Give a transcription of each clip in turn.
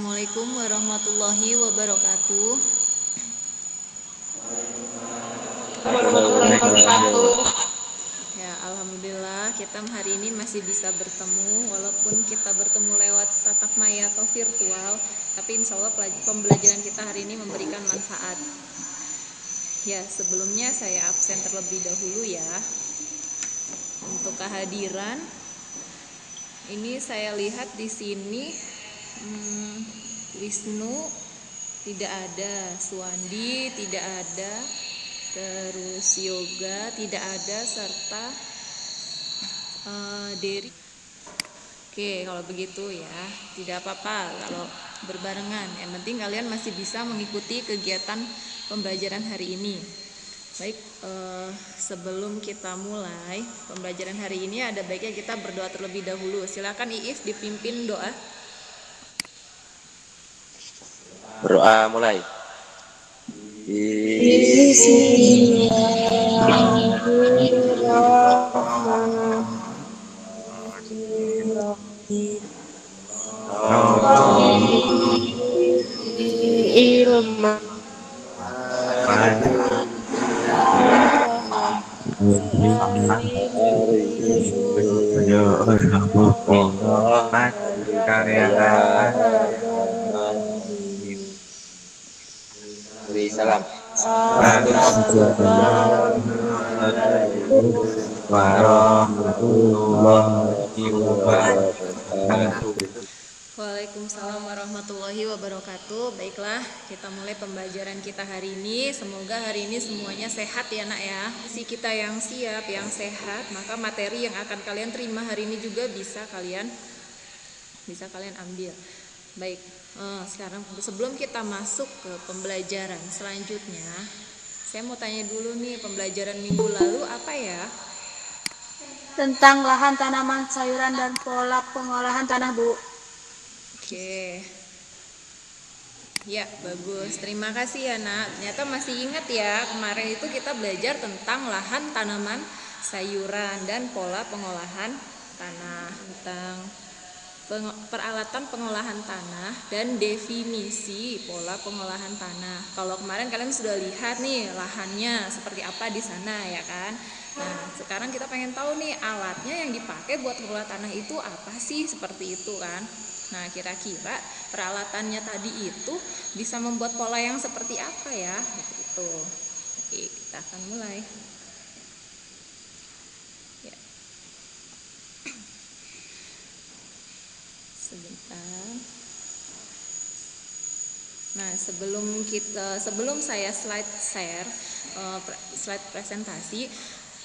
Assalamualaikum warahmatullahi wabarakatuh. Warahmatullahi wabarakatuh. Ya, alhamdulillah kita hari ini masih bisa bertemu, walaupun kita bertemu lewat tatap maya atau virtual, tapi insya Allah pembelajaran kita hari ini memberikan manfaat. Ya, sebelumnya saya absen terlebih dahulu ya. Untuk kehadiran, ini saya lihat di sini Wisnu tidak ada, Suwandi tidak ada, terus Yoga tidak ada, serta Derry. Oke, kalau begitu ya tidak apa-apa kalau berbarengan, yang penting kalian masih bisa mengikuti kegiatan pembelajaran hari ini. Baik, sebelum kita mulai pembelajaran hari ini, ada baiknya kita berdoa terlebih dahulu. Silakan Iif dipimpin doa. Berdoa mulai. Beri salam. Warahmatullahi wabarakatuh. Waalaikumsalam warahmatullahi wabarakatuh. Baiklah, kita mulai pembelajaran kita hari ini. Semoga hari ini semuanya sehat ya nak ya. Si kita yang siap, yang sehat, maka materi yang akan kalian terima hari ini juga bisa kalian ambil. Baik, sekarang sebelum kita masuk ke pembelajaran selanjutnya, saya mau tanya dulu nih, pembelajaran minggu lalu apa ya? Tentang lahan tanaman sayuran dan pola pengolahan tanah, Bu. Oke. Ya, bagus. Terima kasih ya, Nak. Ternyata masih ingat ya, kemarin itu kita belajar tentang lahan tanaman sayuran dan pola pengolahan tanah, tentang peralatan pengolahan tanah dan definisi pola pengolahan tanah. Kalau kemarin kalian sudah lihat nih lahannya seperti apa di sana ya kan. Nah, sekarang kita pengen tahu nih alatnya yang dipakai buat mengolah tanah itu apa sih, seperti itu kan. Nah, kira-kira peralatannya tadi itu bisa membuat pola yang seperti apa ya? Gitu. Oke, kita akan mulai. Ya. Sebentar. Nah, sebelum saya slide presentasi,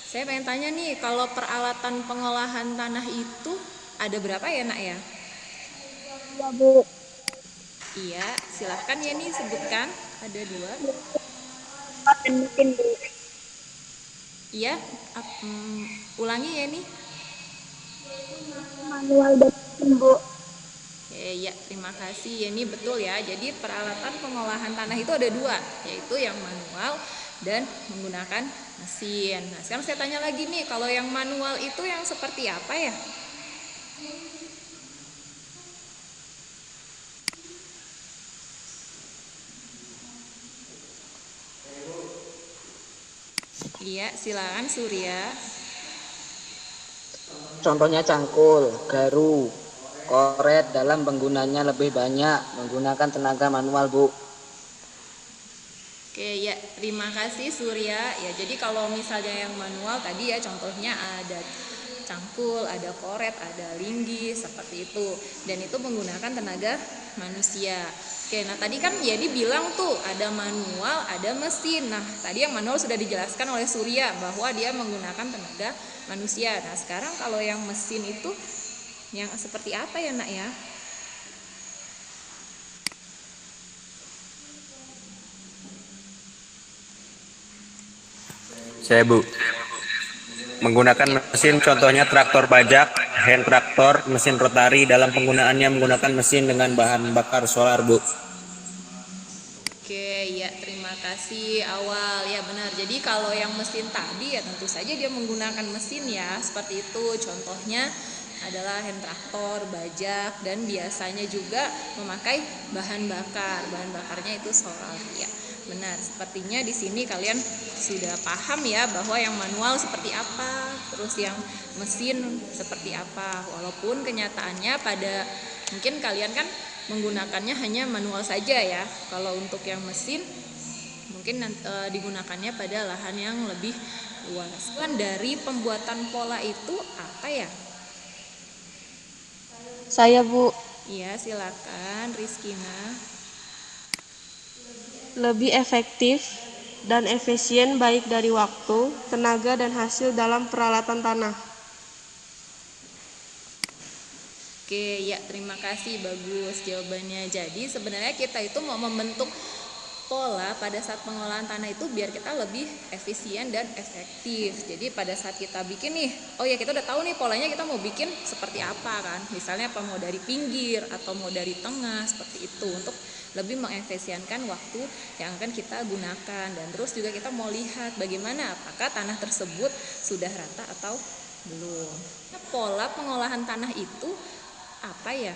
saya pengen tanya nih, kalau peralatan pengolahan tanah itu ada berapa ya, Nak ya? Ya, Bu. Iya, silahkan ya nih sebutkan. Ada 2. Mungkin, Bu. Iya, ulangi ya nih. Manual dan mesin, Bu. Ya, terima kasih. Ya, ini betul ya. Jadi peralatan pengolahan tanah itu ada 2, yaitu yang manual dan menggunakan mesin. Nah, sekarang saya tanya lagi nih, kalau yang manual itu yang seperti apa ya? Iya, silakan Surya. Contohnya cangkul, garu, koret dalam penggunanya lebih banyak menggunakan tenaga manual, Bu. Oke, ya, terima kasih Surya. Ya, jadi kalau misalnya yang manual tadi ya contohnya ada cangkul, ada koret, ada linggi, seperti itu. Dan itu menggunakan tenaga manusia. Oke, nah tadi kan Yedi bilang tuh ada manual, ada mesin. Nah, tadi yang manual sudah dijelaskan oleh Surya bahwa dia menggunakan tenaga manusia. Nah, sekarang kalau yang mesin itu yang seperti apa ya, Nak ya? Saya, Bu. Menggunakan mesin contohnya traktor bajak, hand traktor, mesin rotari dalam penggunaannya menggunakan mesin dengan bahan bakar solar, Bu. Oke, ya terima kasih Awal. Ya benar, jadi kalau yang mesin tadi ya tentu saja dia menggunakan mesin ya, seperti itu. Contohnya adalah hand traktor, bajak, dan biasanya juga memakai bahan bakar. Bahan bakarnya itu solar ya. Benar, sepertinya di sini kalian sudah paham ya bahwa yang manual seperti apa, terus yang mesin seperti apa. Walaupun kenyataannya pada mungkin kalian kan menggunakannya hanya manual saja ya. Kalau untuk yang mesin mungkin digunakannya pada lahan yang lebih luas. Dari pembuatan pola itu apa ya? Saya, Bu. Iya, silakan Rizkina. Lebih efektif dan efisien baik dari waktu, tenaga, dan hasil dalam peralatan tanah. Oke, ya terima kasih, bagus jawabannya. Jadi sebenarnya kita itu mau membentuk pola pada saat pengolahan tanah itu biar kita lebih efisien dan efektif. Jadi pada saat kita bikin nih, oh ya kita udah tahu nih polanya kita mau bikin seperti apa kan. Misalnya apa mau dari pinggir atau mau dari tengah seperti itu untuk lebih mengefisienkan waktu yang akan kita gunakan. Dan terus juga kita mau lihat bagaimana apakah tanah tersebut sudah rata atau belum. Pola pengolahan tanah itu apa ya?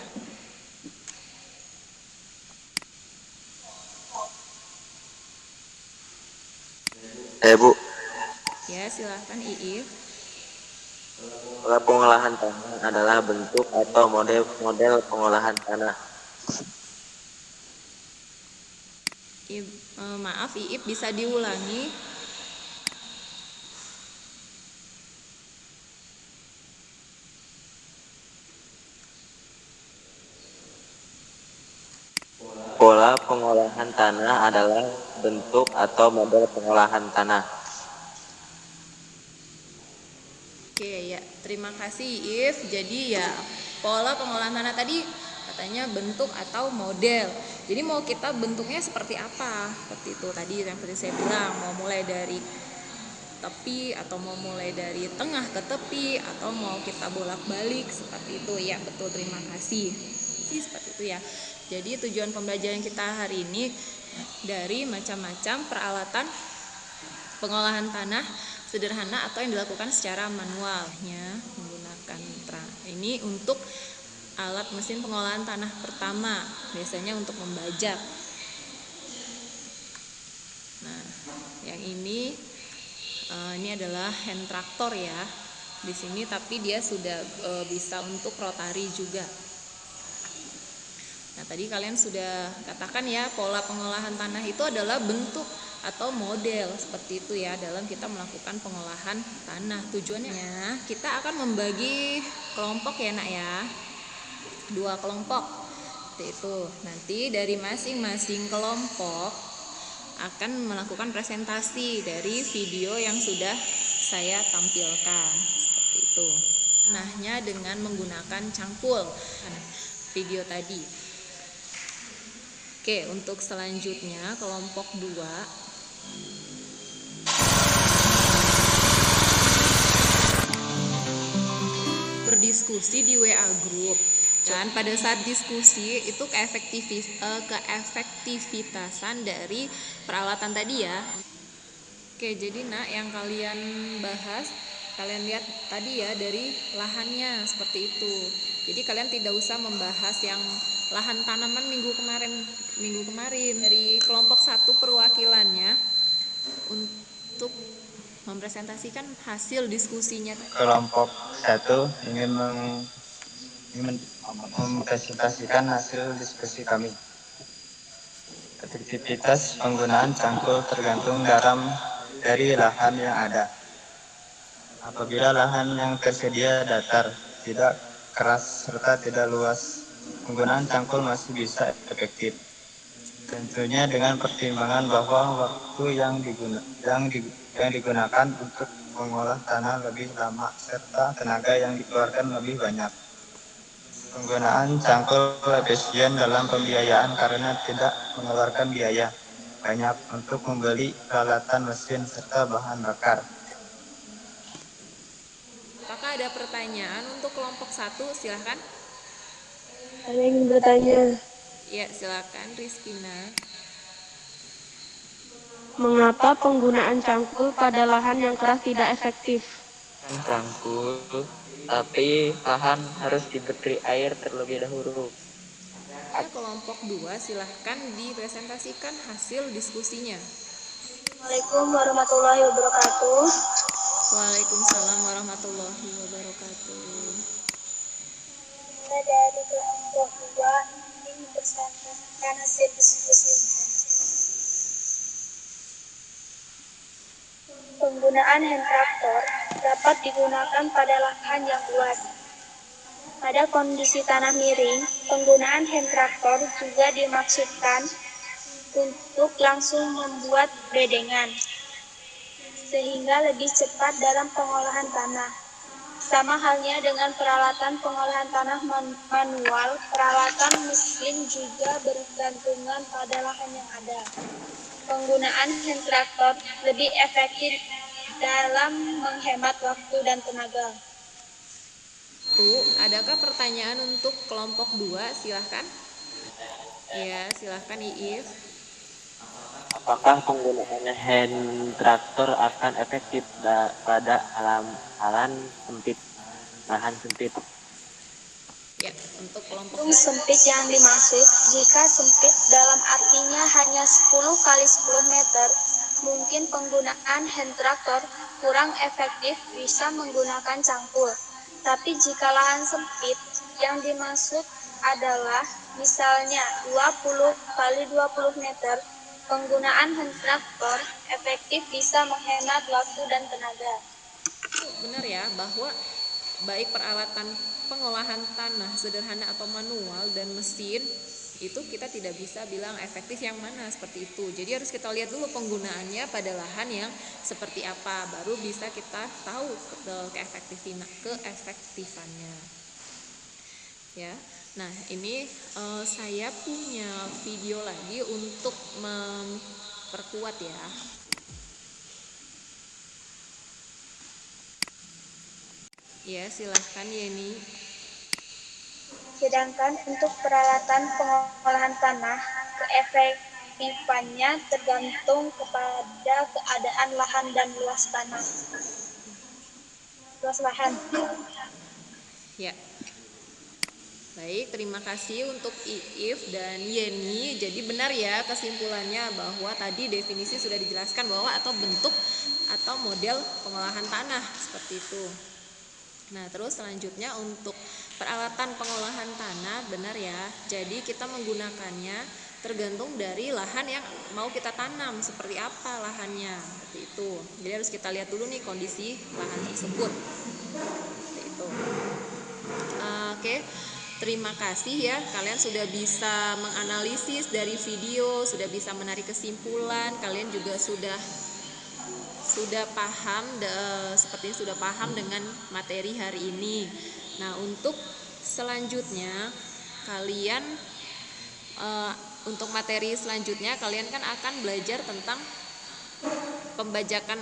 Bu, Ya, silahkan Iif. pola pengolahan tanah adalah bentuk atau model pengolahan tanah. Maaf Iif, bisa diulangi? Pola pengolahan tanah adalah bentuk atau model pengolahan tanah. Oke ya, terima kasih Iif. Jadi ya pola pengolahan tanah tadi katanya bentuk atau model. Jadi mau kita bentuknya seperti apa? Seperti itu tadi yang seperti saya bilang, mau mulai dari tepi atau mau mulai dari tengah ke tepi atau mau kita bolak-balik seperti itu ya. Betul, terima kasih. Seperti itu ya. Jadi tujuan pembelajaran kita hari ini dari macam-macam peralatan pengolahan tanah sederhana atau yang dilakukan secara manualnya menggunakan ini untuk alat mesin pengolahan tanah pertama, biasanya untuk membajak. Nah, yang ini adalah hand traktor ya di sini, tapi dia sudah bisa untuk rotari juga. Nah, tadi kalian sudah katakan ya, pola pengolahan tanah itu adalah bentuk atau model seperti itu ya dalam kita melakukan pengolahan tanah. Tujuannya kita akan membagi kelompok ya Nak ya, 2 kelompok seperti itu. Nanti dari masing-masing kelompok akan melakukan presentasi dari video yang sudah saya tampilkan seperti itu. Tanahnya dengan menggunakan cangkul video tadi. Oke, untuk selanjutnya kelompok 2 berdiskusi di WA group. Dan pada saat diskusi itu keefektivitasan dari peralatan tadi ya. Oke, jadi Nak yang kalian bahas, kalian lihat tadi ya dari lahannya seperti itu. Jadi kalian tidak usah membahas yang lahan tanaman minggu kemarin dari kelompok 1 perwakilannya untuk mempresentasikan hasil diskusinya. Kelompok 1 ingin mempresentasikan hasil diskusi kami. Efektivitas penggunaan cangkul tergantung dari lahan yang ada. Apabila lahan yang tersedia datar, tidak keras serta tidak luas, penggunaan cangkul masih bisa efektif. Tentunya dengan pertimbangan bahwa waktu yang digunakan untuk mengolah tanah lebih lama serta tenaga yang dikeluarkan lebih banyak. Penggunaan cangkul efisien dalam pembiayaan karena tidak mengeluarkan biaya banyak untuk membeli peralatan mesin serta bahan bakar. Apakah ada pertanyaan untuk kelompok 1? Silahkan. Saya ingin bertanya, Ya, silakan Rizkina. mengapa penggunaan cangkul pada lahan yang keras tidak efektif? cangkul, tapi lahan harus diberi air terlebih dahulu. Ya, kelompok 2 silahkan dipresentasikan hasil diskusinya. Assalamualaikum warahmatullahi wabarakatuh. Waalaikumsalam warahmatullahi wabarakatuh. Saya dari kelompok 2 ingin mempresentasikan hasil diskusi. Penggunaan hand traktor dapat digunakan pada lahan yang luas. Pada kondisi tanah miring, penggunaan hand traktor juga dimaksudkan untuk langsung membuat bedengan, sehingga lebih cepat dalam pengolahan tanah. Sama halnya dengan peralatan pengolahan tanah manual, peralatan mesin juga bergantungan pada lahan yang ada. Penggunaan hand traktor lebih efektif dalam menghemat waktu dan tenaga. Adakah pertanyaan untuk kelompok 2? Silahkan. Ya, silahkan Iif. Apakah penggunaan hand traktor akan efektif pada lahan sempit? Ya, untuk kelompok Sempit yang dimaksud, jika sempit dalam artinya hanya 10 kali 10 meter, mungkin penggunaan hand traktor kurang efektif bisa menggunakan cangkul. Tapi jika lahan sempit, yang dimaksud adalah misalnya 20 kali 20 meter, penggunaan hand traktor efektif bisa menghemat waktu dan tenaga. benar ya, bahwa baik peralatan pengolahan tanah sederhana atau manual dan mesin itu kita tidak bisa bilang efektif yang mana seperti itu. Jadi harus kita lihat dulu penggunaannya pada lahan yang seperti apa, baru bisa kita tahu keefektifannya. Ya. Nah, ini saya punya video lagi untuk memperkuat ya. Ya, silahkan Yeni. Sedangkan untuk peralatan pengolahan tanah, keefektifannya tergantung kepada keadaan lahan dan luas lahan. Ya. Baik, terima kasih untuk Iif dan Yeni. Jadi benar ya kesimpulannya bahwa tadi definisi sudah dijelaskan bahwa atau bentuk atau model pengolahan tanah seperti itu. Nah, terus selanjutnya untuk peralatan pengolahan tanah, benar ya. Jadi kita menggunakannya tergantung dari lahan yang mau kita tanam, seperti apa lahannya, seperti itu. Jadi harus kita lihat dulu nih kondisi lahan tersebut. Seperti itu. Oke. Terima kasih ya, kalian sudah bisa menganalisis dari video, sudah bisa menarik kesimpulan, kalian juga sudah paham seperti sudah paham dengan materi hari ini. Nah, untuk selanjutnya kalian untuk materi selanjutnya kalian kan akan belajar tentang pembajakan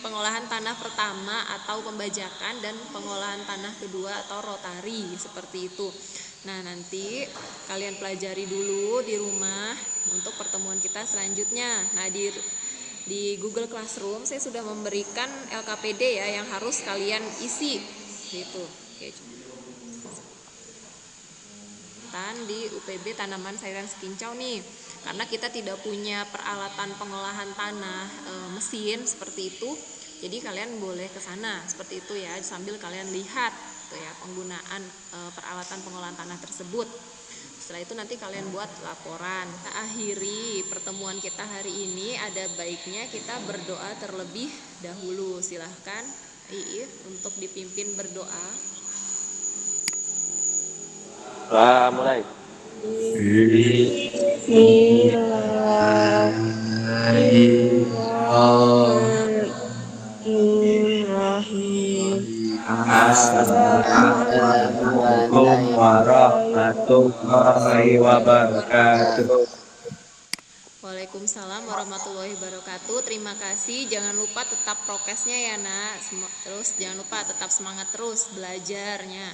pengolahan tanah pertama atau pembajakan dan pengolahan tanah kedua atau rotari seperti itu. Nah, nanti kalian pelajari dulu di rumah untuk pertemuan kita selanjutnya. Nah, di Google Classroom saya sudah memberikan LKPD ya yang harus kalian isi gitu. Oke. Di UPB Tanaman Sayuran Sekincau nih, karena kita tidak punya peralatan pengolahan tanah mesin seperti itu, jadi kalian boleh ke sana seperti itu ya, sambil kalian lihat tuh ya penggunaan peralatan pengolahan tanah tersebut. Setelah itu nanti kalian buat laporan. Kita akhiri pertemuan kita hari ini, ada baiknya kita berdoa terlebih dahulu. Silahkan Iif untuk dipimpin berdoa. Mulai. Bismillahirrahmanirrahim. Assalamualaikum warahmatullahi wabarakatuh. Waalaikumsalam warahmatullahi wabarakatuh. Terima kasih. Jangan lupa tetap prokesnya ya nak. Terus jangan lupa tetap semangat terus belajarnya.